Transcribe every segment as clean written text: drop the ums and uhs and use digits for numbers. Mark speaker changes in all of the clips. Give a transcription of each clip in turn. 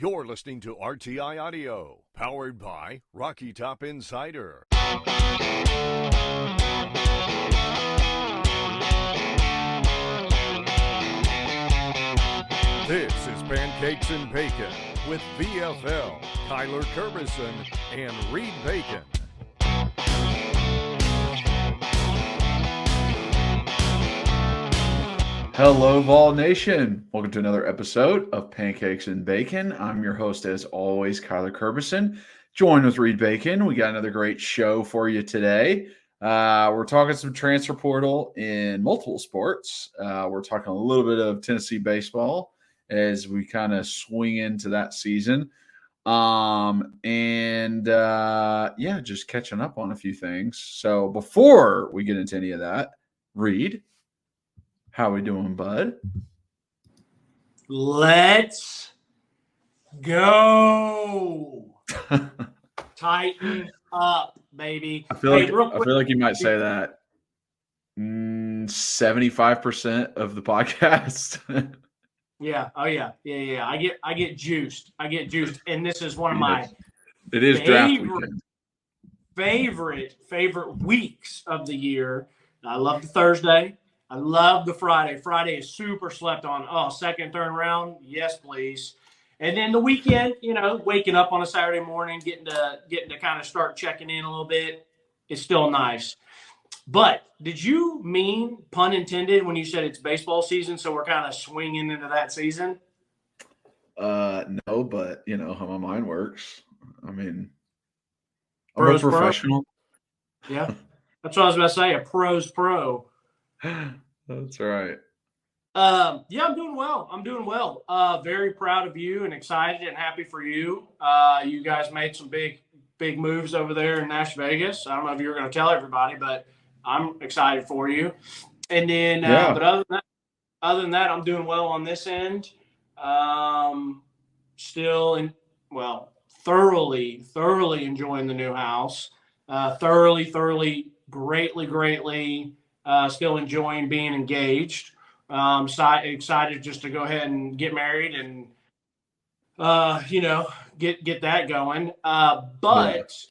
Speaker 1: You're listening to RTI Audio, powered by Rocky Top Insider. This is Pancakes and Bacon with VFL, Kyler Kerbyson, and Reed Bacon.
Speaker 2: Hello, Vol Nation. Welcome to another episode of Pancakes and Bacon. I'm your host, as always, Kyler Kerbyson, joined with Reed Bacon. We got another great show for you today. We're talking some transfer portal in multiple sports. We're talking a little bit of Tennessee baseball as we kind of swing into that season. Just catching up on a few things. So before we get into any of that, Reed, how we doing, bud?
Speaker 3: Let's go. Tighten up, baby.
Speaker 2: I feel like you might say that 75% of the podcast.
Speaker 3: Yeah. Oh yeah. Yeah. I get juiced. And this is one of my
Speaker 2: draft weekend.
Speaker 3: favorite weeks of the year. I love the Thursday. I love the Friday. Friday is super slept on. Oh, second, third round. Yes, please. And then the weekend, waking up on a Saturday morning, getting to kind of start checking in a little bit. It's still nice. But did you mean, pun intended, when you said it's baseball season, so we're kind of swinging into that season?
Speaker 2: No, but how my mind works. I mean, I'm
Speaker 3: Pros
Speaker 2: a professional.
Speaker 3: Pro. Yeah. That's what I was about to say, a pro's pro.
Speaker 2: That's right.
Speaker 3: I'm doing well. Very proud of you and excited and happy for you. You guys made some big moves over there in Las Vegas. I don't know if you were going to tell everybody, but I'm excited for you. And then, but other than that, I'm doing well on this end. Thoroughly enjoying the new house. Greatly. Still enjoying being engaged. Excited just to go ahead and get married and, get that going. All's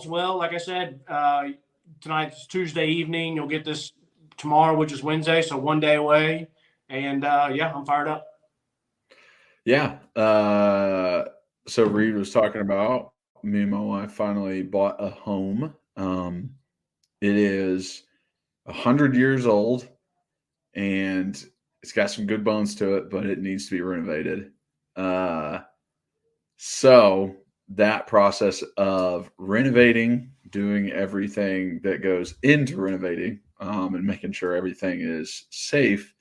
Speaker 3: well. Like I said, tonight's Tuesday evening. You'll get this tomorrow, which is Wednesday, so one day away. And, I'm fired up.
Speaker 2: Yeah. So Reed was talking about me and my wife finally bought a home. It is 100 years old, and it's got some good bones to it, but it needs to be renovated. So that process of renovating, doing everything that goes into renovating, and making sure everything is safe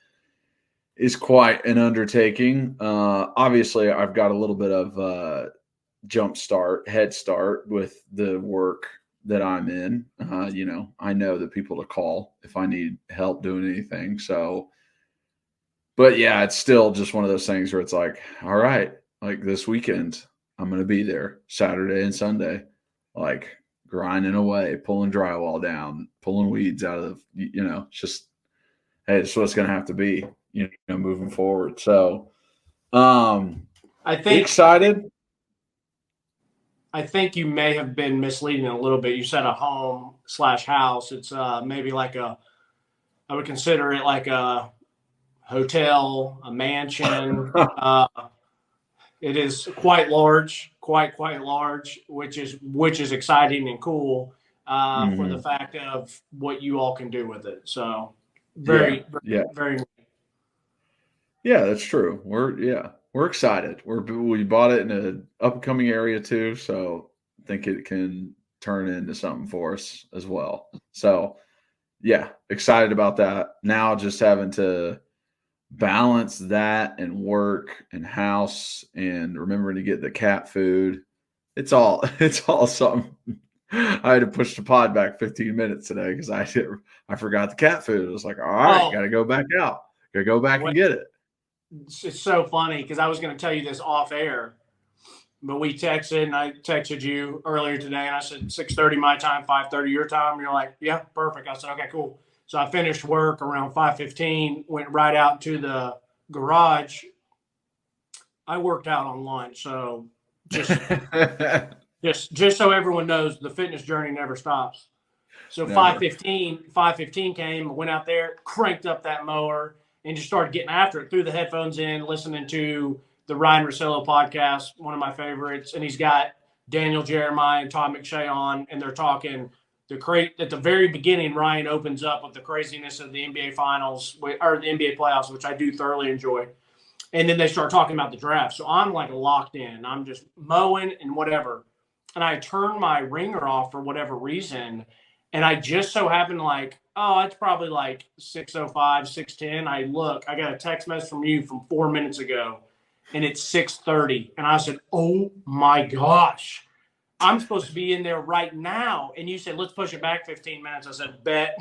Speaker 2: is quite an undertaking. Obviously, I've got a little bit of head start with the work that I'm in. I know the people to call if I need help doing anything. So, but yeah, it's still just one of those things where it's like, all right, like this weekend, I'm going to be there Saturday and Sunday, like grinding away, pulling drywall down, pulling weeds out of, just, hey, it's what's going to have to be, moving forward. So, I think excited.
Speaker 3: I think you may have been misleading a little bit. You said a home/house. It's maybe I would consider it like a hotel, a mansion. It is quite large, quite large, which is exciting and cool for the fact of what you all can do with it. So very.
Speaker 2: Yeah, that's true. We're excited. We bought it in an upcoming area too, so I think it can turn into something for us as well. So, yeah, excited about that. Now just having to balance that and work and house and remembering to get the cat food. It's all something. I had to push the pod back 15 minutes today because I forgot the cat food. I was like, all right, got to go back out. Got to go back and get it.
Speaker 3: It's so funny because I was going to tell you this off air, but we texted and I texted you earlier today and I said 6:30 my time, 5:30 your time. And you're like, yeah, perfect. I said, okay, cool. So I finished work around 5:15, went right out to the garage I worked out on lunch, so just so everyone knows, the fitness journey never stops. So 5:15 came, went out there, cranked up that mower, and just started getting after it. Threw the headphones in, listening to the Ryan Russillo podcast, one of my favorites, and he's got Daniel Jeremiah and Todd McShay on, and they're talking at the very beginning. Ryan opens up with the craziness of the NBA finals or the NBA playoffs, which I do thoroughly enjoy. And then they start talking about the draft. So I'm like locked in. I'm just mowing and whatever. And I turn my ringer off for whatever reason. And I just so happened it's probably like 6:05, 6:10. I got a text message from you from 4 minutes ago, and it's 6:30. And I said, oh my gosh, I'm supposed to be in there right now. And you said, let's push it back 15 minutes. I said, bet.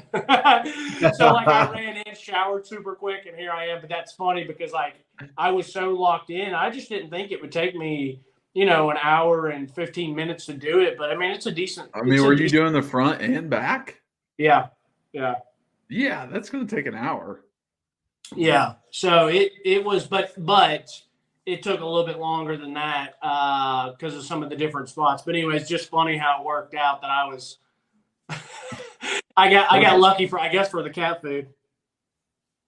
Speaker 3: So I ran in, showered super quick, and here I am. But that's funny because I was so locked in. I just didn't think it would take me, an hour and 15 minutes to do it. But I mean, it's a decent.
Speaker 2: Were you doing the front and back?
Speaker 3: Yeah.
Speaker 2: Yeah, that's going to take an hour.
Speaker 3: Yeah. So it was, but it took a little bit longer than that because of some of the different spots. But anyways, just funny how it worked out that I was I got lucky for the cat food.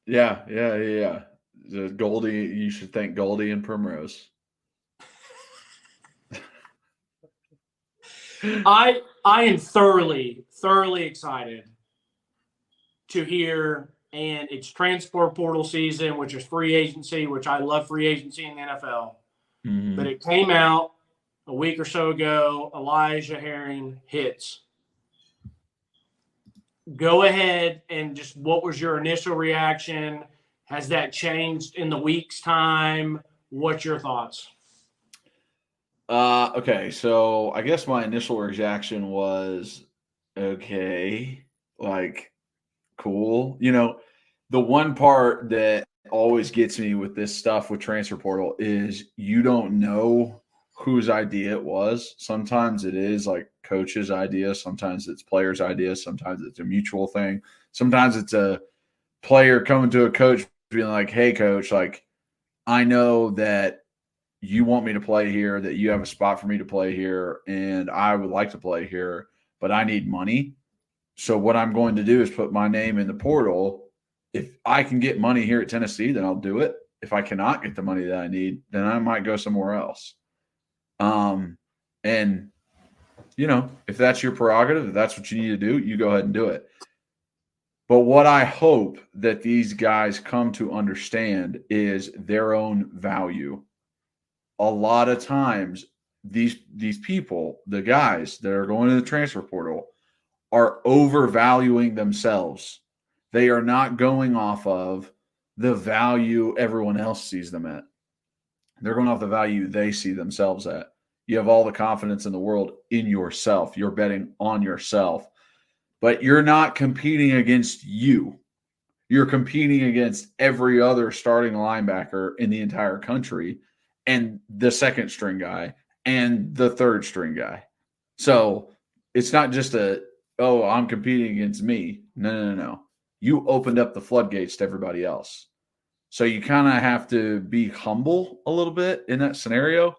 Speaker 2: Yeah. The Goldie, you should thank Goldie and Primrose.
Speaker 3: I am thoroughly excited to hear, and it's transfer portal season, which is free agency, which I love free agency in the NFL. Mm-hmm. But it came out a week or so ago. Elijah Herring hits. Go ahead and just, what was your initial reaction? Has that changed in the week's time? What's your thoughts?
Speaker 2: Okay, so I guess my initial reaction was, okay, cool. The one part that always gets me with this stuff with transfer portal is you don't know whose idea it was. Sometimes it is coach's idea. Sometimes it's player's idea. Sometimes it's a mutual thing. Sometimes it's a player coming to a coach being like, hey, coach, I know that you want me to play here, that you have a spot for me to play here, and I would like to play here, but I need money. So what I'm going to do is put my name in the portal. If I can get money here at Tennessee, then I'll do it. If I cannot get the money that I need, then I might go somewhere else. And if that's your prerogative, if that's what you need to do, you go ahead and do it. But what I hope that these guys come to understand is their own value. A lot of times, these people, the guys that are going to the transfer portal, are overvaluing themselves. They are not going off of the value everyone else sees them at. They're going off the value they see themselves at. You have all the confidence in the world in yourself. You're betting on yourself. But you're not competing against you. You're competing against every other starting linebacker in the entire country and the second string guy and the third string guy. So it's not just I'm competing against me. No. You opened up the floodgates to everybody else. So you kind of have to be humble a little bit in that scenario.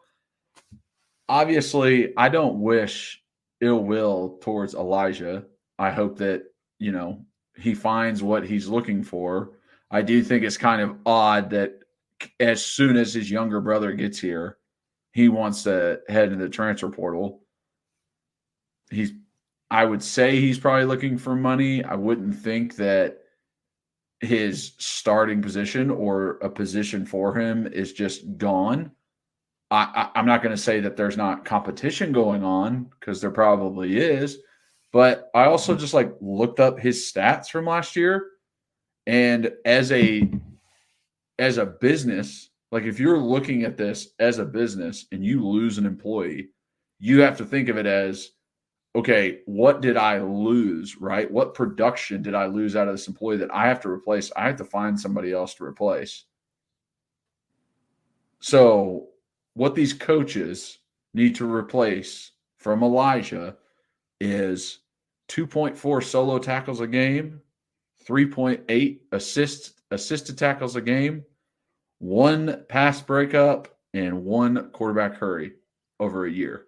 Speaker 2: Obviously, I don't wish ill will towards Elijah. I hope that, he finds what he's looking for. I do think it's kind of odd that as soon as his younger brother gets here, he wants to head into the transfer portal. I would say he's probably looking for money. I wouldn't think that his starting position or a position for him is just gone. I'm not going to say that there's not competition going on, because there probably is. But I also just looked up his stats from last year. And as a business, if you're looking at this as a business and you lose an employee, you have to think of it as, okay, what did I lose, right? What production did I lose out of this employee that I have to replace? I have to find somebody else to replace. So what these coaches need to replace from Elijah is 2.4 solo tackles a game, 3.8 assisted tackles a game, 1 pass breakup, and 1 quarterback hurry over a year.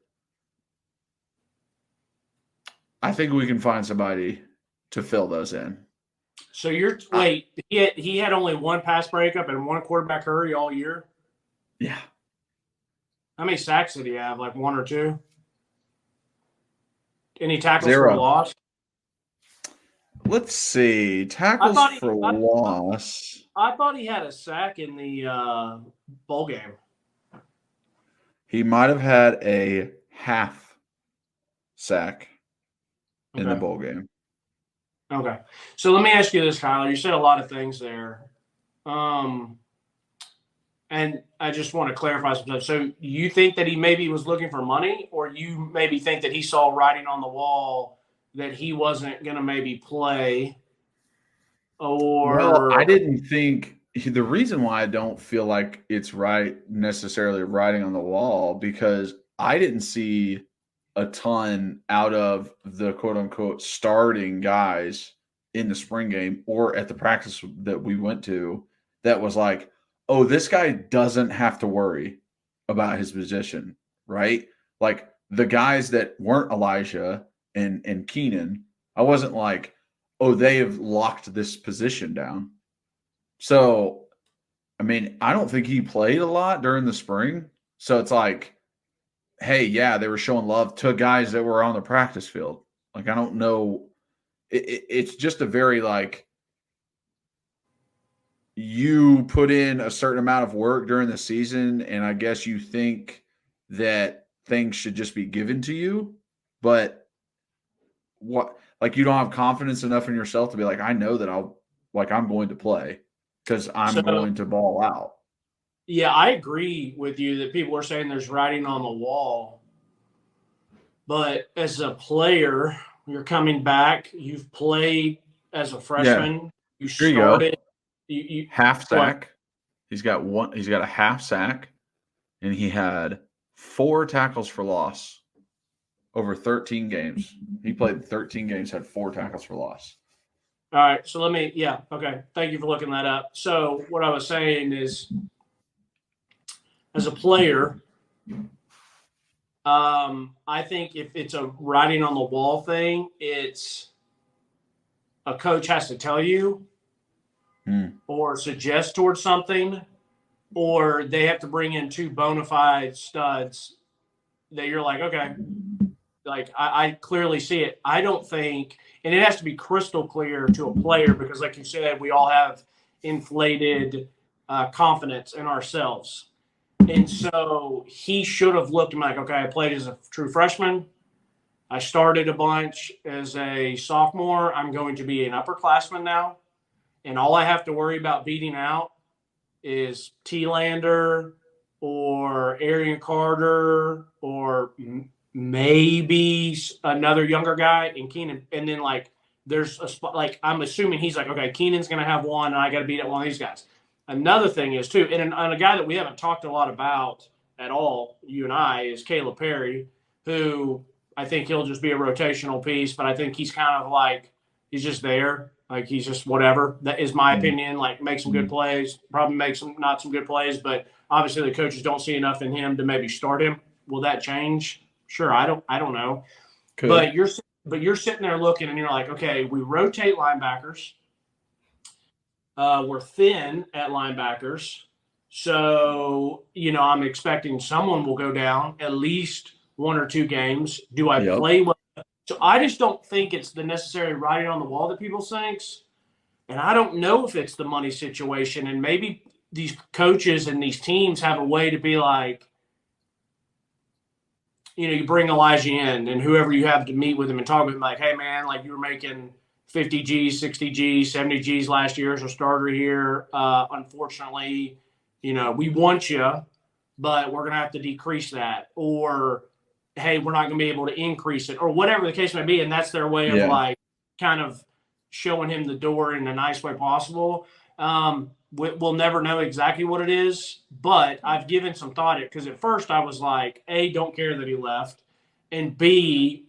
Speaker 2: I think we can find somebody to fill those in.
Speaker 3: So he had only 1 pass breakup and 1 quarterback hurry all year?
Speaker 2: Yeah.
Speaker 3: How many sacks did he have? Like 1 or 2? Any tackles
Speaker 2: 0.
Speaker 3: for loss?
Speaker 2: Let's see. Tackles for loss.
Speaker 3: I thought he had a sack in the bowl game.
Speaker 2: He might have had a half sack in the bowl game.
Speaker 3: Okay. So let me ask you this, Kyler. You said a lot of things there. And I just want to clarify some stuff. So you think that he maybe was looking for money, or you maybe think that he saw writing on the wall that he wasn't going to maybe play?
Speaker 2: Well, I didn't think the reason why I don't feel like it's necessarily writing on the wall, because I didn't see a ton out of the quote unquote starting guys in the spring game or at the practice that we went to that was like, oh, this guy doesn't have to worry about his position, right? Like the guys that weren't Elijah and Keenan, I wasn't like, oh, they have locked this position down. So, I mean, I don't think he played a lot during the spring. So it's like, hey, yeah, they were showing love to guys that were on the practice field. Like, I don't know. It's just a very like, you put in a certain amount of work during the season, and I guess you think that things should just be given to you. But what, like, you don't have confidence enough in yourself to be like, I know that I'm going to play because I'm going to ball out.
Speaker 3: Yeah, I agree with you that people are saying there's writing on the wall. But as a player, you're coming back. You've played as a freshman.
Speaker 2: Yeah.
Speaker 3: You started. You
Speaker 2: half sack. What? He's got a half sack, and he had 4 tackles for loss over 13 games. He played 13 games, had 4 tackles for loss.
Speaker 3: All right. So okay. Thank you for looking that up. So what I was saying is, as a player, I think if it's a writing on the wall thing, it's a coach has to tell you or suggest towards something, or they have to bring in 2 bona fide studs that you're like, okay, like I clearly see it. I don't think, and it has to be crystal clear to a player because, like you said, we all have inflated confidence in ourselves. And so he should have looked at me like, okay, I played as a true freshman. I started a bunch as a sophomore. I'm going to be an upperclassman now. And all I have to worry about beating out is T-Lander or Arian Carter or maybe another younger guy in Keenan. And then, like, there's a spot, like, I'm assuming he's like, okay, Keenan's going to have one, and I got to beat out one of these guys. Another thing is, too, and a guy that we haven't talked a lot about at all, you and I, is Caleb Perry, who I think he'll just be a rotational piece, but I think he's kind of like, he's just there. Like, he's just whatever. That is my opinion. Like, make some good plays, probably make some not some good plays, but obviously the coaches don't see enough in him to maybe start him. Will that change? Sure, I don't know. Could. But you're sitting there looking, and you're like, okay, we rotate linebackers. We're thin at linebackers. So, I'm expecting someone will go down at least 1 or 2 games. Do I play well? So I just don't think it's the necessary writing on the wall that people think. And I don't know if it's the money situation. And maybe these coaches and these teams have a way to be like, you bring Elijah in and whoever you have to meet with him and talk with him like, hey, man, like you were making 50 G's, 60 G's, 70 G's last year as a starter here. Unfortunately, we want you, but we're going to have to decrease that. Or, hey, we're not going to be able to increase it, or whatever the case may be. And that's their way of like kind of showing him the door in the nice way possible. We'll never know exactly what it is, but I've given some thought because at first I was like, A, don't care that he left, and B,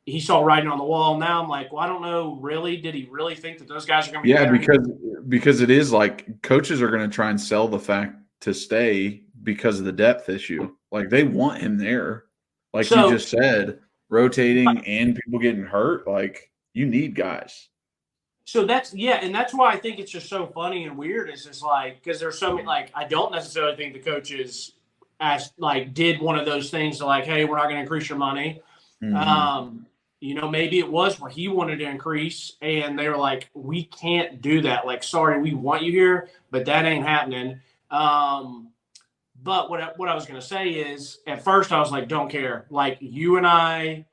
Speaker 3: he saw writing on the wall. Now I'm like, well, I don't know, really. Did he really think that those guys are going to be better?
Speaker 2: because it is like coaches are going to try and sell the fact to stay because of the depth issue. Like, they want him there. Like
Speaker 3: So-
Speaker 2: you just said, rotating and people getting hurt. Like, you need guys.
Speaker 3: So and that's why I think it's just so funny and weird. It's just like, because there's so many, like, I don't necessarily think the coaches did one of those things to like, hey, we're not going to increase your money. Maybe it was where he wanted to increase and they were like, we can't do that. Like, sorry, we want you here, but that ain't happening. But what I was going to say is, at first I was like, don't care. Like, you and I,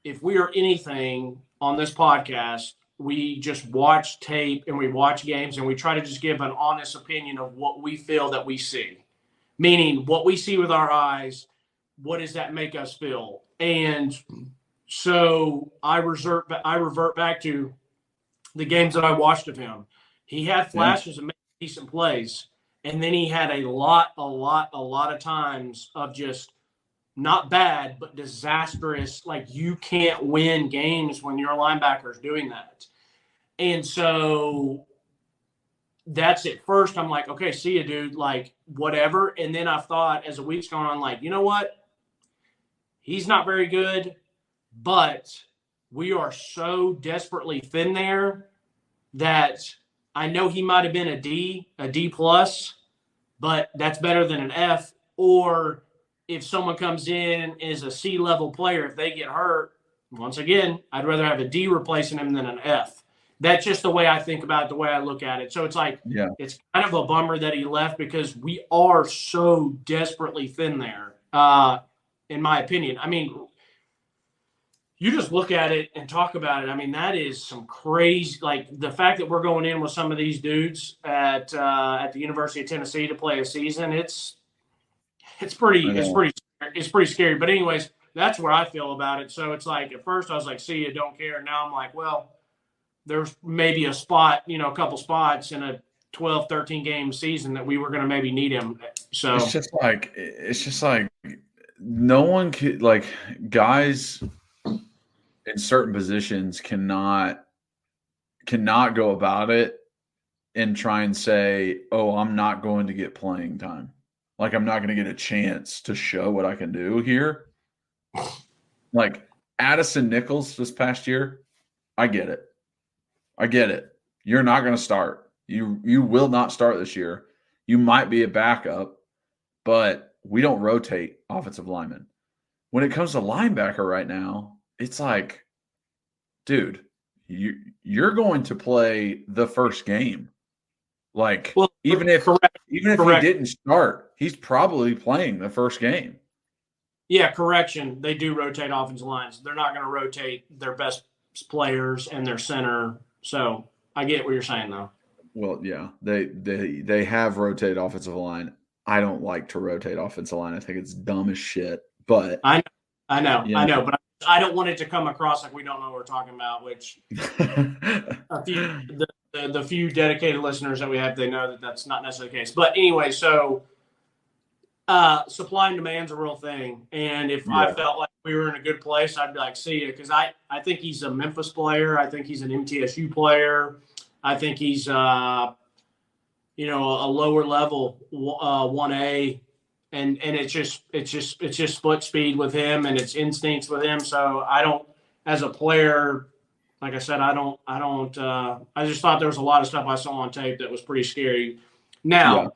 Speaker 3: if we are anything on this podcast, we just watch tape and we watch games and we try to just give an honest opinion of what we feel that we see. Meaning, what we see with our eyes, what does that make us feel? And so I revert back to the games that I watched of him. He had flashes of decent plays, and then he had a lot of times of just not bad, but disastrous. Like, you can't win games when your linebacker is doing that. And so that's at first I'm like, okay, see you, dude, like, whatever. And then I've thought as the week's gone on, like, you know what? He's not very good, but we are so desperately thin there that I know he might have been a D plus, but that's better than an F. Or if someone comes in as a C level player, if they get hurt, once again, I'd rather have a D replacing him than an F. That's just the way I think about it, the way I look at it. So it's like, It's kind of a bummer that he left because we are so desperately thin there, in my opinion. I mean, you just look at it and talk about it. I mean, that is some crazy, like, the fact that we're going in with some of these dudes at the University of Tennessee to play a season. It's pretty scary. But anyways, that's where I feel about it. So it's like, at first I was like, see you, don't care. Now I'm like, well, there's maybe a spot, a couple spots in a 12, 13 game season that we were going to maybe need him. So
Speaker 2: it's just like no one could, like, guys in certain positions cannot go about it and try and say, oh, I'm not going to get playing time. Like, I'm not going to get a chance to show what I can do here. Like, Addison Nichols this past year, I get it. You're not going to start. You will not start this year. You might be a backup, but we don't rotate offensive linemen. When it comes to linebacker right now, it's like, dude, you're going to play the first game. Like, even if he didn't start, he's probably playing the first game.
Speaker 3: Yeah, correction. They do rotate offensive lines. They're not going to rotate their best players and their center. So I get what you're saying, though.
Speaker 2: Well, yeah, they have rotated offensive line. I don't like to rotate offensive line. I think it's dumb as shit. But
Speaker 3: I know, but I don't want it to come across like we don't know what we're talking about. Which the few dedicated listeners that we have, they know that that's not necessarily the case. But anyway, so supply and demand's a real thing, and if I felt like we were in a good place, I'd be like, see you, because I think he's a Memphis player. I think he's an MTSU player. I think he's a lower level 1A, and it's just split speed with him and it's instincts with him. So I don't, as a player, like I said, I just thought there was a lot of stuff I saw on tape that was pretty scary. Now,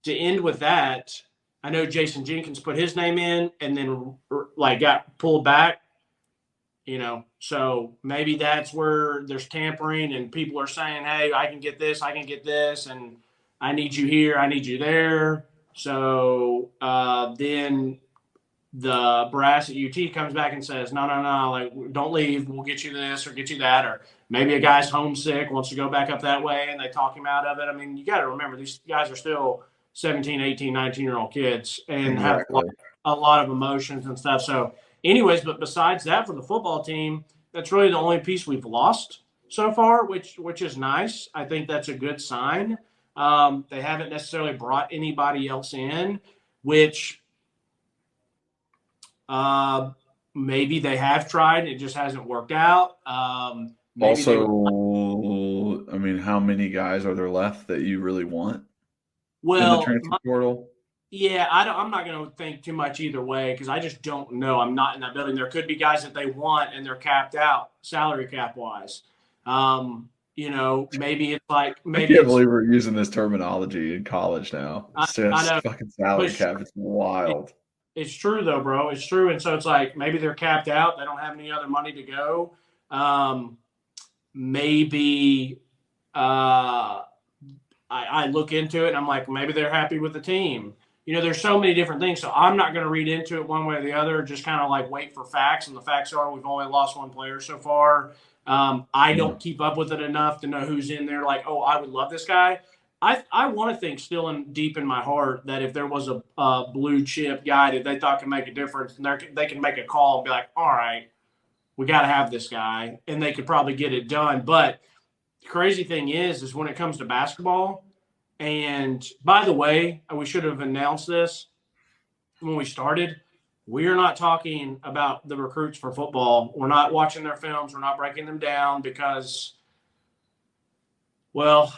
Speaker 3: to end with that, I know Jason Jenkins put his name in and then like got pulled back. So maybe that's where there's tampering and people are saying, hey, I can get this, and I need you here, I need you there. So then the brass at UT comes back and says, no, like, don't leave, we'll get you this or get you that. Or maybe a guy's homesick, wants to go back up that way, and they talk him out of it. I mean, you got to remember, these guys are still 17, 18, 19-year-old kids and have a lot of emotions and stuff. So anyways, but besides that, for the football team, that's really the only piece we've lost so far, which is nice. I think that's a good sign. They haven't necessarily brought anybody else in, which maybe they have tried. It just hasn't worked out.
Speaker 2: Also, I mean, how many guys are there left that you really want in the transfer portal?
Speaker 3: Yeah, I'm not going to think too much either way because I just don't know. I'm not in that building. There could be guys that they want and they're capped out salary cap wise. Maybe it's like
Speaker 2: I
Speaker 3: maybe
Speaker 2: can't
Speaker 3: it's
Speaker 2: believe we're using this terminology in college now.
Speaker 3: I,
Speaker 2: It's
Speaker 3: I
Speaker 2: just
Speaker 3: know,
Speaker 2: fucking
Speaker 3: but
Speaker 2: salary cap. It's wild.
Speaker 3: it's true though, bro. It's true, and so it's like maybe they're capped out. They don't have any other money to go. Maybe I look into it and I'm like, maybe they're happy with the team. There's so many different things. So I'm not going to read into it one way or the other. Just kind of like wait for facts. And the facts are we've only lost one player so far. I
Speaker 2: Yeah.
Speaker 3: don't keep up with it enough to know who's in there. Like, oh, I would love this guy. I want to think still deep in my heart that if there was a blue chip guy that they thought could make a difference, and they can make a call and be like, all right, we got to have this guy, and they could probably get it done. But the crazy thing is when it comes to basketball, and by the way, we should have announced this when we started. We are not talking about the recruits for football. We're not watching their films. We're not breaking them down because, well,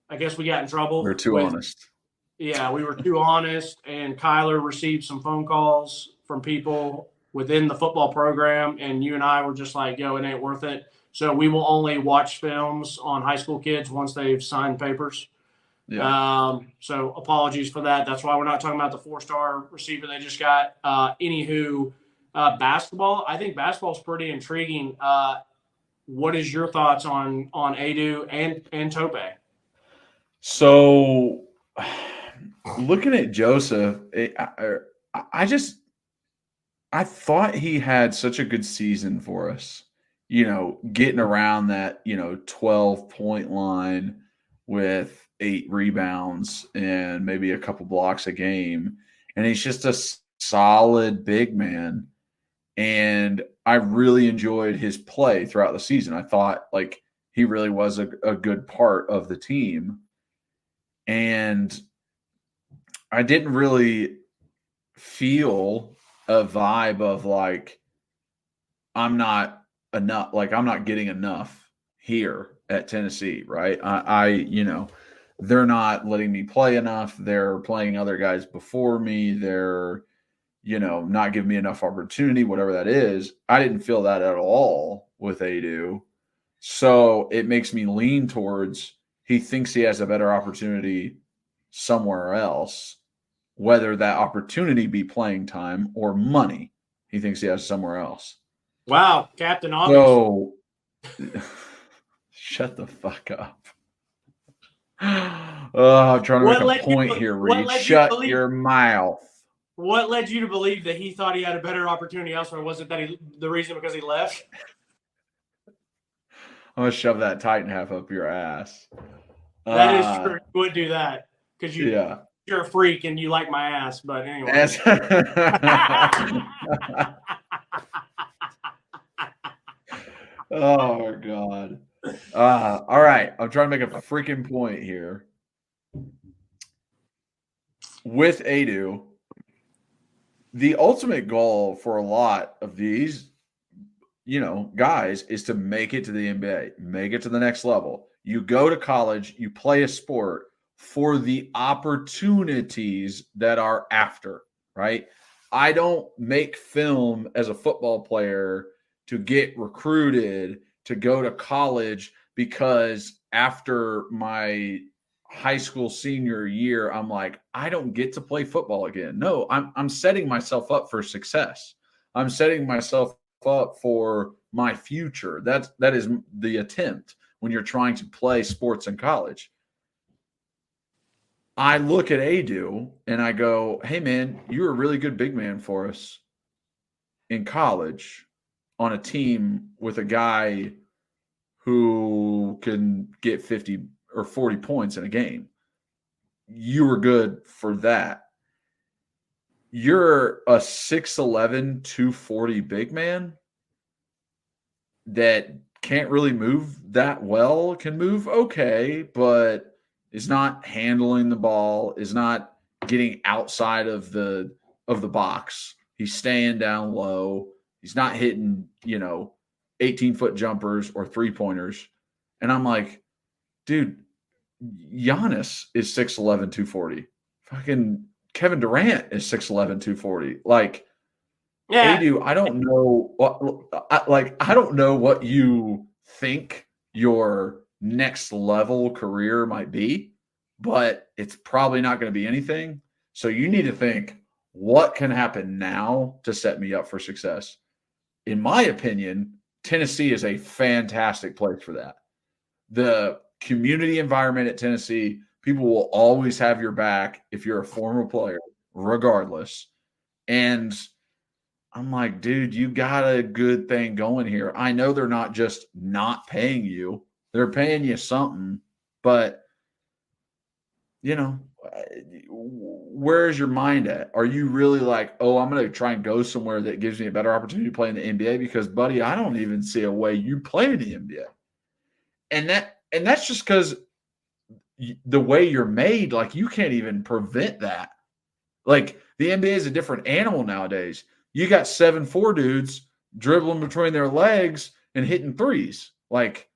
Speaker 3: I guess we got in
Speaker 2: We're
Speaker 3: trouble
Speaker 2: too honest.
Speaker 3: yeah, we were too honest. And Kyler received some phone calls from people within the football program. And you and I were just like, yo, it ain't worth it. So we will only watch films on high school kids once they've signed papers.
Speaker 2: Yeah.
Speaker 3: So apologies for that. That's why we're not talking about the 4-star receiver they just got. Anywho, basketball. I think basketball is pretty intriguing. What is your thoughts on Adu and Tope?
Speaker 2: So, looking at Joseph, I thought he had such a good season for us. Getting around that 12-point line with 8 rebounds and maybe a couple blocks a game, and he's just a solid big man. And I really enjoyed his play throughout the season. I thought like he really was a good part of the team. And I didn't really feel a vibe of like I'm not enough, like I'm not getting enough here at Tennessee, right? They're not letting me play enough. They're playing other guys before me. They're not giving me enough opportunity, whatever that is. I didn't feel that at all with Adu. So it makes me lean towards he thinks he has a better opportunity somewhere else, whether that opportunity be playing time or money. He thinks he has somewhere else.
Speaker 3: Wow, Captain Obvious.
Speaker 2: So shut the fuck up. I'm trying to make a point here, Reed. Shut your mouth.
Speaker 3: What led you to believe that he thought he had a better opportunity elsewhere? Was it that the reason because he left?
Speaker 2: I'm going to shove that Titan half up your ass.
Speaker 3: That is true. You would do that because
Speaker 2: you're
Speaker 3: a freak and you like my ass. But anyway.
Speaker 2: Oh, God. All right. I'm trying to make a freaking point here. With Adu, the ultimate goal for a lot of these, guys is to make it to the NBA, make it to the next level. You go to college, you play a sport for the opportunities that are after, right? I don't make film as a football player to get recruited to go to college because after my high school senior year, I'm like, I don't get to play football again. No, I'm setting myself up for success. I'm setting myself up for my future. That is the attempt when you're trying to play sports in college. I look at Adu and I go, hey man, you're a really good big man for us in college on a team with a guy who can get 50 or 40 points in a game. You were good for that. You're a 6'11", 240 big man that can't really move that well, can move okay, but is not handling the ball, is not getting outside of the box. He's staying down low. He's not hitting, 18-foot jumpers or three-pointers. And I'm like, dude, Giannis is 6'11", 240. Fucking Kevin Durant is 6'11", 240. Like,
Speaker 3: Yeah.
Speaker 2: Adu, I don't know I don't know what you think your next level career might be, but it's probably not going to be anything. So you need to think, what can happen now to set me up for success? In my opinion, Tennessee is a fantastic place for that. The community environment at Tennessee, people will always have your back if you're a former player, regardless. And I'm like, dude, you got a good thing going here. I know they're not just not paying you, they're paying you something, but where's your mind at? Are you really like, oh, I'm going to try and go somewhere that gives me a better opportunity to play in the NBA? Because, buddy, I don't even see a way you play in the NBA. And that's just because the way you're made, like, you can't even prevent that. Like, the NBA is a different animal nowadays. You got 7'4" dudes dribbling between their legs and hitting threes. Like,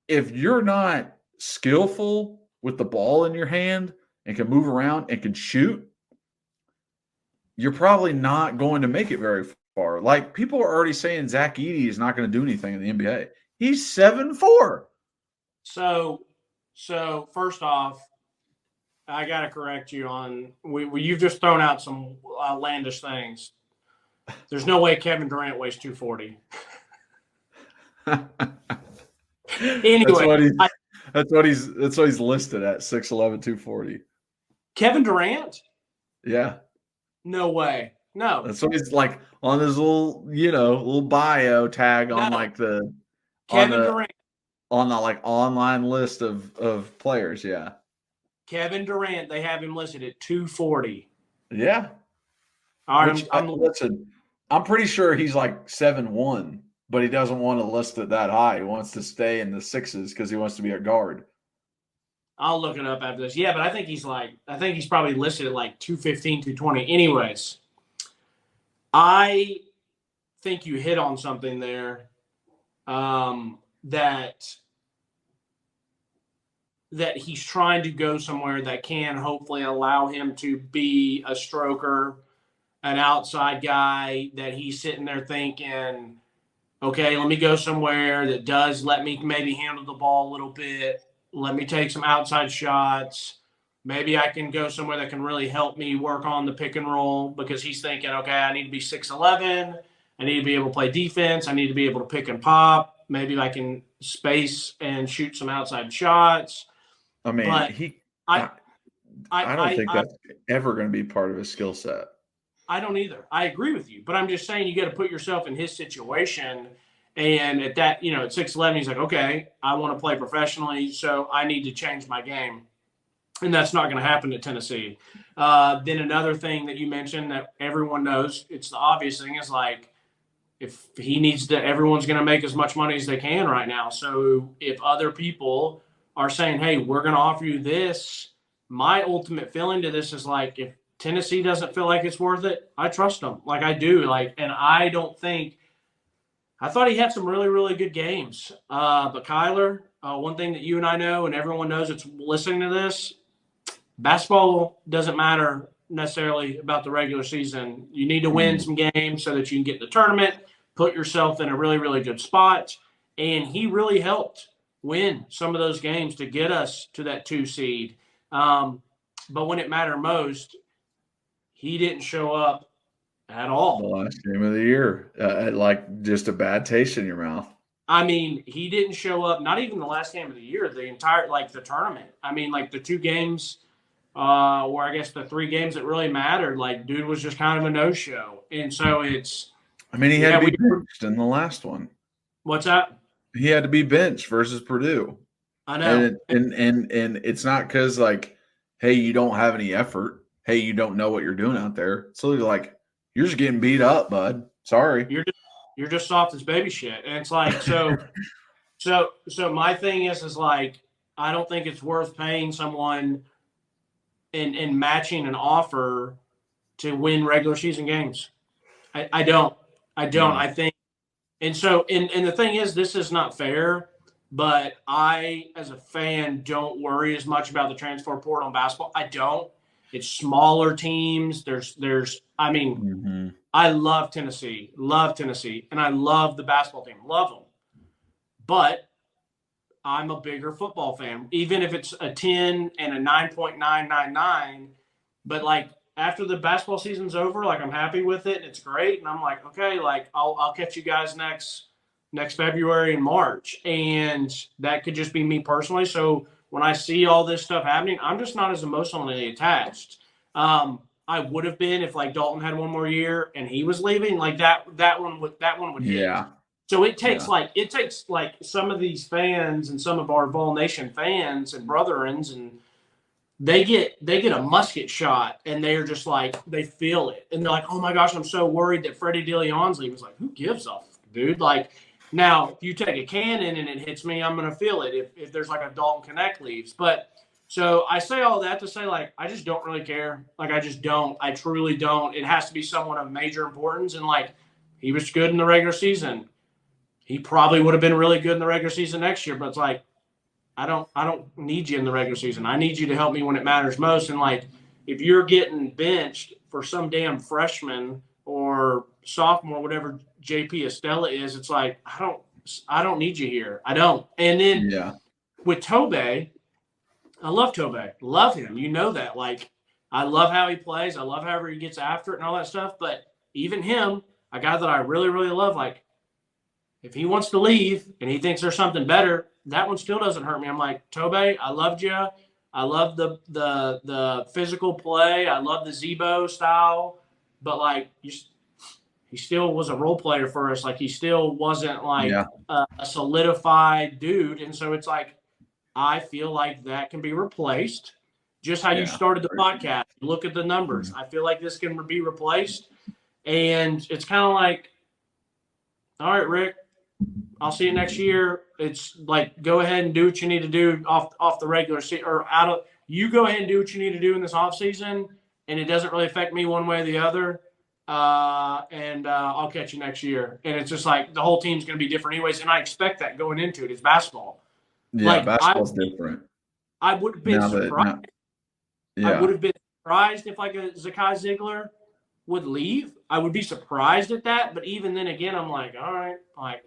Speaker 2: if you're not skillful with the ball in your hand and can move around and can shoot, you're probably not going to make it very far. Like, people are already saying Zach Edey is not going to do anything in the NBA. He's 7'4".
Speaker 3: So first off, I got to correct you on you've just thrown out some outlandish things. There's no way Kevin Durant weighs 240. Anyway,
Speaker 2: that's what he's listed at, 6'11", 240.
Speaker 3: Kevin Durant?
Speaker 2: Yeah.
Speaker 3: No way. No.
Speaker 2: That's what he's like on his little bio tag on
Speaker 3: Durant.
Speaker 2: On the like online list of players, yeah.
Speaker 3: Kevin Durant, they have him listed at 240.
Speaker 2: Yeah.
Speaker 3: All right,
Speaker 2: listen, I'm pretty sure he's like 7'1", but he doesn't want to list it that high. He wants to stay in the sixes because he wants to be a guard.
Speaker 3: I'll look it up after this. Yeah, but I think he's probably listed at like 215, 220. Anyways, I think you hit on something there that he's trying to go somewhere that can hopefully allow him to be a stroker, an outside guy, that he's sitting there thinking, okay, let me go somewhere that does let me maybe handle the ball a little bit. Let me take some outside shots. Maybe I can go somewhere that can really help me work on the pick and roll, because he's thinking, okay, I need to be 6'11". I need to be able to play defense. I need to be able to pick and pop. Maybe I can space and shoot some outside shots.
Speaker 2: I mean,
Speaker 3: but
Speaker 2: I don't think that's ever going to be part of his skill set.
Speaker 3: I don't either. I agree with you, but I'm just saying you got to put yourself in his situation. And at that, at 6'11", he's like, okay, I want to play professionally, so I need to change my game. And that's not going to happen at Tennessee. Then another thing that you mentioned that everyone knows, it's the obvious thing, is like, if he needs to, everyone's going to make as much money as they can right now. So if other people are saying, hey, we're going to offer you this, my ultimate feeling to this is like, if Tennessee doesn't feel like it's worth it, I trust them. Like I do. And I don't think, I thought he had some really, really good games. But Kyler, one thing that you and I know, and everyone knows that's listening to this, basketball doesn't matter necessarily about the regular season. You need to win some games so that you can get in the tournament, put yourself in a really, really good spot. And he really helped win some of those games to get us to that 2 seed. But when it mattered most, he didn't show up at all.
Speaker 2: The last game of the year, like just a bad taste in your mouth.
Speaker 3: I mean, he didn't show up, not even the last game of the year, the entire, the tournament. I mean, the 2 games, or I guess the 3 games that really mattered, dude was just kind of a no-show. And so it's –
Speaker 2: I mean, he had to be benched in the last one.
Speaker 3: What's that?
Speaker 2: He had to be benched versus Purdue.
Speaker 3: I know.
Speaker 2: And it's not because, hey, you don't have any effort. Hey, you don't know what you're doing out there. It's literally like, you're just getting beat up, bud. Sorry.
Speaker 3: You're just soft as baby shit. And it's like, so my thing is I don't think it's worth paying someone and matching an offer to win regular season games. I don't. I think, and the thing is, this is not fair, but I, as a fan, don't worry as much about the transfer portal in basketball. I don't. It's smaller teams. I mean, I love Tennessee, and I love the basketball team, love them. But I'm a bigger football fan, even if it's a 10 and a 9.999. But like after the basketball season's over, like I'm happy with it and it's great. And I'm like, okay, like I'll catch you guys next February and March. And that could just be me personally. So when I see all this stuff happening, I'm just not as emotionally attached. I would have been if like Dalton had one more year and he was leaving, like that one would hit.
Speaker 2: Yeah.
Speaker 3: So it takes like some of these fans and some of our Vol Nation fans and brethrens, and they get a musket shot and they're just like, they feel it. And they're like, oh my gosh, I'm so worried that Freddie DeLeon's leaving. It's like, who gives a f, dude? Like, now if you take a cannon and it hits me, I'm going to feel it if there's like a Dalton Connect leaves. But so I say all that to say, like, I just don't really care. Like, I just don't. I truly don't. It has to be someone of major importance. And like, he was good in the regular season. He probably would have been really good in the regular season next year, but it's like, I don't need you in the regular season. I need you to help me when it matters most. And like, if you're getting benched for some damn freshman or sophomore, whatever JP Estella is, it's like, I don't need you here. I don't. And then with Tobe, I love Tobe. Love him. You know that. Like, I love how he plays. I love however he gets after it and all that stuff. But even him, a guy that I really, really love, like, if he wants to leave and he thinks there's something better, that one still doesn't hurt me. I'm like, Tobe, I loved you. I love the physical play. I love the Zebo style. But, like, he still was a role player for us. Like, he still wasn't, like, a solidified dude. And so it's like, I feel like that can be replaced. Just how you started the podcast. Look at the numbers. I feel like this can be replaced. And it's kind of like, all right, Rick, I'll see you next year. It's like, go ahead and do what you need to do off the regular season, or out of, you go ahead and do what you need to do in this off season, and it doesn't really affect me one way or the other. And I'll catch you next year. And it's just like, the whole team's going to be different anyways. And I expect that going into it. It's basketball.
Speaker 2: Yeah,
Speaker 3: like,
Speaker 2: basketball's different.
Speaker 3: I would have been surprised. I would have been surprised if like a Zakai Ziegler would leave. I would be surprised at that. But even then again, I'm like, all right, like,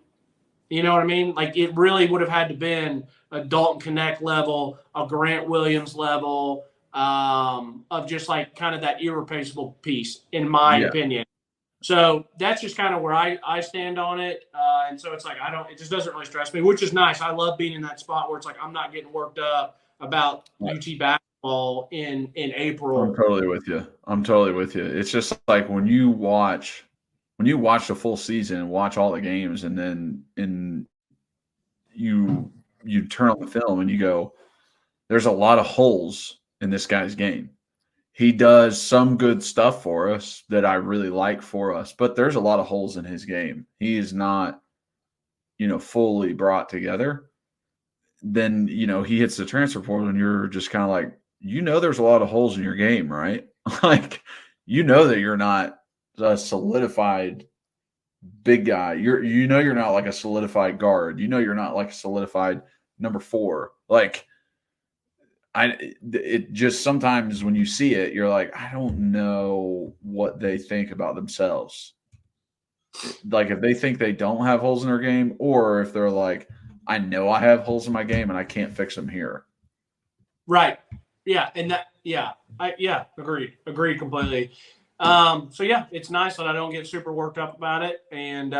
Speaker 3: you know what I mean? Like, it really would have had to been a Dalton Connect level, a Grant Williams level, of just like kind of that irreplaceable piece, in my opinion. So that's just kind of where I stand on it. And so it's like, it just doesn't really stress me, which is nice. I love being in that spot where it's like, I'm not getting worked up about UT basketball in April.
Speaker 2: I'm totally with you. It's just like when you watch the full season, watch all the games, and then you turn on the film and you go, there's a lot of holes in this guy's game. He does some good stuff for us that I really like for us, but there's a lot of holes in his game. He is not, fully brought together. Then, he hits the transfer portal and you're just kind of like, there's a lot of holes in your game, right? Like, that you're not a solidified big guy. You're not like a solidified guard. You're not like a solidified number 4. Like, it just sometimes when you see it, you're like, I don't know what they think about themselves. Like, if they think they don't have holes in their game, or if they're like, I know I have holes in my game and I can't fix them here.
Speaker 3: Right. Yeah. And that, agreed completely. So yeah, it's nice that I don't get super worked up about it. And,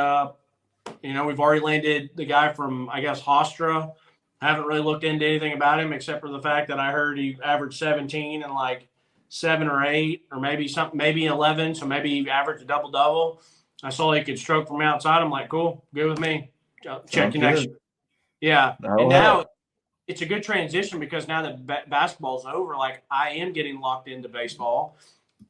Speaker 3: we've already landed the guy from, I guess, Hofstra. Haven't really looked into anything about him except for the fact that I heard he averaged 17 and like 7 or 8 or maybe 11. So maybe he averaged a double-double. I saw he could stroke from outside. I'm like, cool, good with me. Check you next year. Yeah. And now it's a good transition because now that basketball's over, like, I am getting locked into baseball.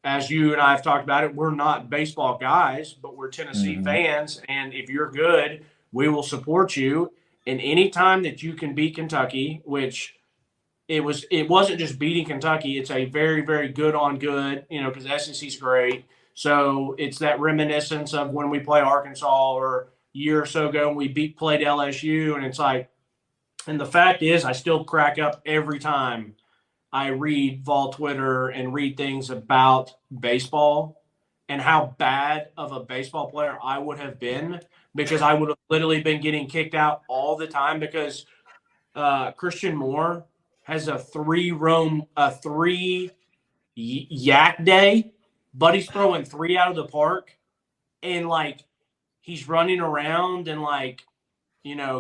Speaker 3: As you and I have talked about it, we're not baseball guys, but we're Tennessee fans. And if you're good, we will support you. And any time that you can beat Kentucky, which it wasn't just beating Kentucky, it's a very, very good on good, because the SEC's great. So it's that reminiscence of when we play Arkansas or a year or so ago and we played LSU. And it's like, and the fact is, I still crack up every time I read Vol Twitter and read things about baseball and how bad of a baseball player I would have been, because I would have literally been getting kicked out all the time, because Christian Moore has a three yak day, but he's throwing 3 out of the park, and like he's running around and like,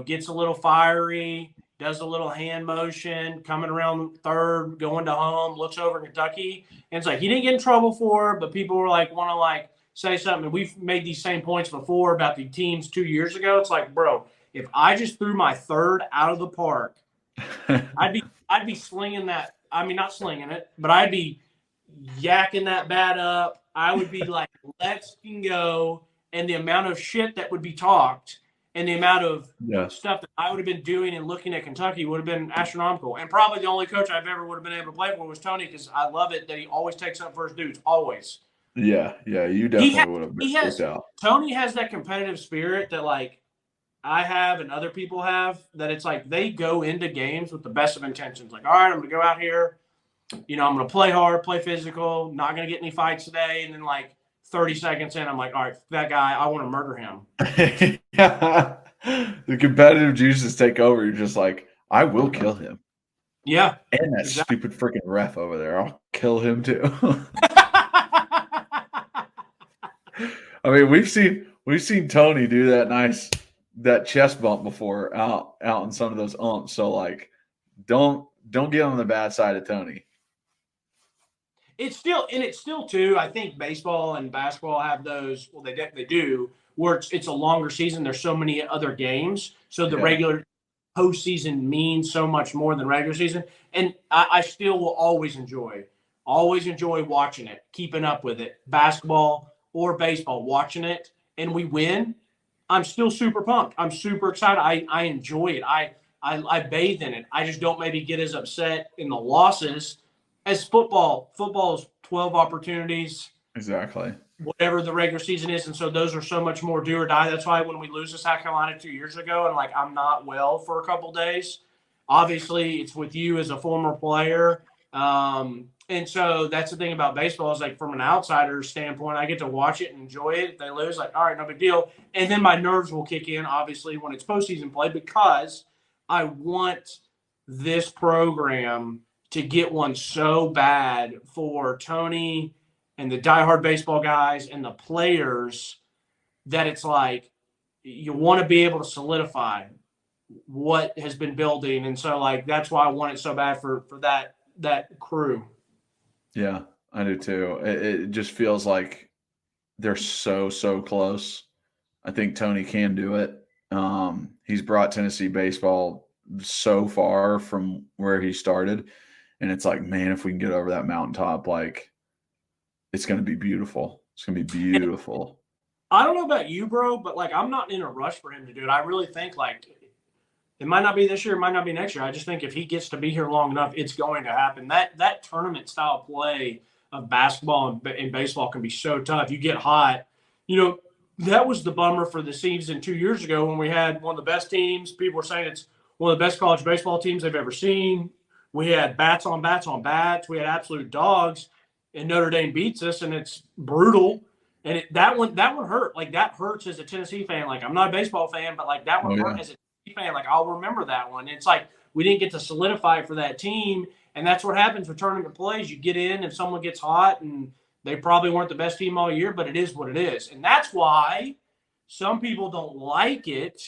Speaker 3: gets a little fiery, does a little hand motion, coming around third, going to home, looks over Kentucky, and it's like he didn't get in trouble for it, but people were like want to like say something. And we've made these same points before about the teams 2 years ago. It's like, bro, if I just threw my third out of the park, I'd be slinging that. I mean, not slinging it, but I'd be yakking that bat up. I would be like, let's go. And the amount of shit that would be talked and the amount of stuff that I would have been doing and looking at Kentucky would have been astronomical. And probably the only coach I've ever would have been able to play for was Tony, because I love it that he always takes up for his dudes, always.
Speaker 2: Yeah, you definitely would have been kicked out.
Speaker 3: Tony has that competitive spirit that like I have and other people have, that it's like they go into games with the best of intentions. Like, all right, I'm going to go out here. I'm going to play hard, play physical, not going to get any fights today. And then like 30 seconds in, I'm like, all right, that guy, I want to murder him.
Speaker 2: Yeah. The competitive juices take over. You're just like, I will kill him.
Speaker 3: Yeah.
Speaker 2: And that stupid freaking ref over there, I'll kill him too. I mean, we've seen Tony do that chest bump before out in some of those umps. So like, don't get on the bad side of Tony.
Speaker 3: It's still too. I think baseball and basketball have those. Well, they do, where it's a longer season. There's so many other games, so the regular postseason means so much more than regular season. And I still will always enjoy watching it, keeping up with it, basketball or baseball, watching it, and we win. I'm still super pumped. I'm super excited. I enjoy it. I bathe in it. I just don't maybe get as upset in the losses as football. Football's 12 opportunities.
Speaker 2: Exactly.
Speaker 3: Whatever the regular season is. And so those are so much more do or die. That's why when we lose to South Carolina 2 years ago and like I'm not well for a couple days, obviously it's with you as a former player. And so that's the thing about baseball is like from an outsider's standpoint, I get to watch it and enjoy it. If they lose, like, all right, no big deal. And then my nerves will kick in, obviously, when it's postseason play, because I want this program to get one so bad for Tony and the diehard baseball guys and the players, that it's like you want to be able to solidify what has been building. And so like that's why I want it so bad for that crew.
Speaker 2: Yeah, I do too. It just feels like they're so close. I think Tony can do it. He's brought Tennessee baseball so far from where he started. And it's like, man, if we can get over that mountaintop, like it's going to be beautiful. It's going to be beautiful.
Speaker 3: I don't know about you, bro, but like I'm not in a rush for him to do it. I really think like it might not be this year, it might not be next year. I just think if he gets to be here long enough, it's going to happen. That tournament style play of basketball and baseball can be so tough. You get hot. That was the bummer for the season 2 years ago when we had one of the best teams. People were saying it's one of the best college baseball teams they've ever seen. We had bats on bats on bats. We had absolute dogs, and Notre Dame beats us, and it's brutal. And that one hurt. Like that hurts as a Tennessee fan. Like I'm not a baseball fan, but like that one hurt as a fan. Like I'll remember that one. It's like we didn't get to solidify for that team, and that's what happens with tournament plays. You get in and someone gets hot, and they probably weren't the best team all year, but it is what it is. And that's why some people don't like it.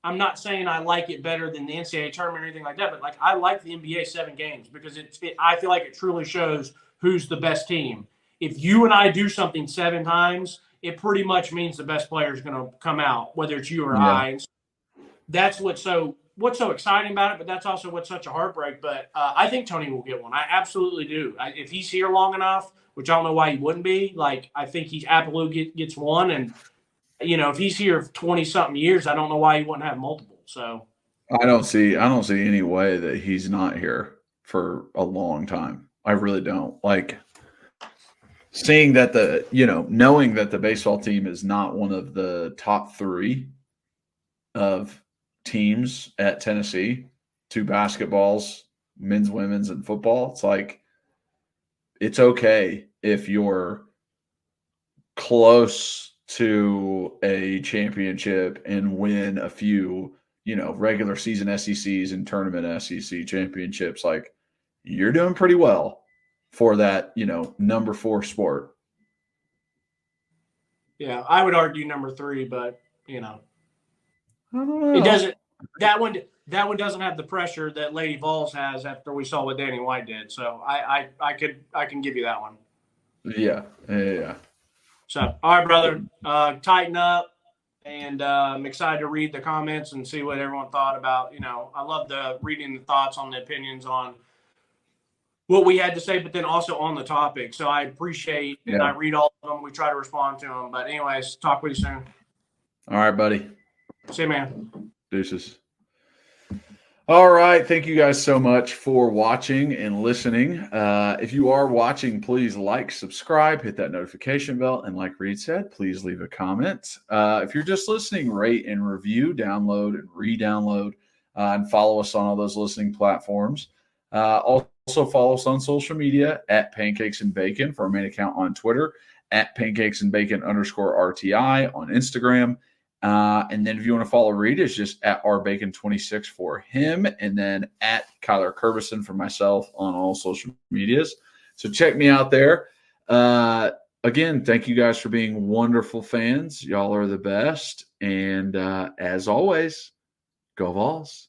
Speaker 3: I'm not saying I like it better than the NCAA tournament or anything like that, but like I like the NBA 7 games because I feel like it truly shows who's the best team. If you and I do something 7 times, it pretty much means the best player is going to come out, whether it's you or I. And that's what's so exciting about it, but that's also what's such a heartbreak. But I think Tony will get one. I absolutely do. If he's here long enough, which I don't know why he wouldn't be, like I think he's absolutely gets one. And, if he's here 20-something years, I don't know why he wouldn't have multiple. So
Speaker 2: I don't see any way that he's not here for a long time. I really don't. Like seeing that knowing that the baseball team is not one of the top 3 of teams at Tennessee, 2 basketballs, men's, women's, and football. It's like, it's okay if you're close to a championship and win a few, regular season SECs and tournament SEC championships. Like, you're doing pretty well for that, number 4 sport.
Speaker 3: Yeah, I would argue number 3, but
Speaker 2: I don't know.
Speaker 3: it doesn't. That one doesn't have the pressure that Lady Vols has after we saw what Danny White did. So I can give you that one.
Speaker 2: Yeah.
Speaker 3: So all right, brother, tighten up, and I'm excited to read the comments and see what everyone thought about. I love reading the thoughts on the opinions on what we had to say, but then also on the topic. So I appreciate, and I read all of them. We try to respond to them. But anyways, talk with you soon.
Speaker 2: All right, buddy.
Speaker 3: See you, man.
Speaker 2: Deuces. All right. Thank you guys so much for watching and listening. If you are watching, please like, subscribe, hit that notification bell. And like Reed said, please leave a comment. If you're just listening, rate and review, download and re-download, and follow us on all those listening platforms. Also follow us on social media at Pancakes and Bacon for our main account on Twitter, at Pancakes and Bacon _RTI on Instagram. And then if you want to follow Reed, it's just at rbacon26 for him, and then at Kyler Curbison for myself on all social medias. So check me out there. Again, thank you guys for being wonderful fans. Y'all are the best. And as always, go Vols.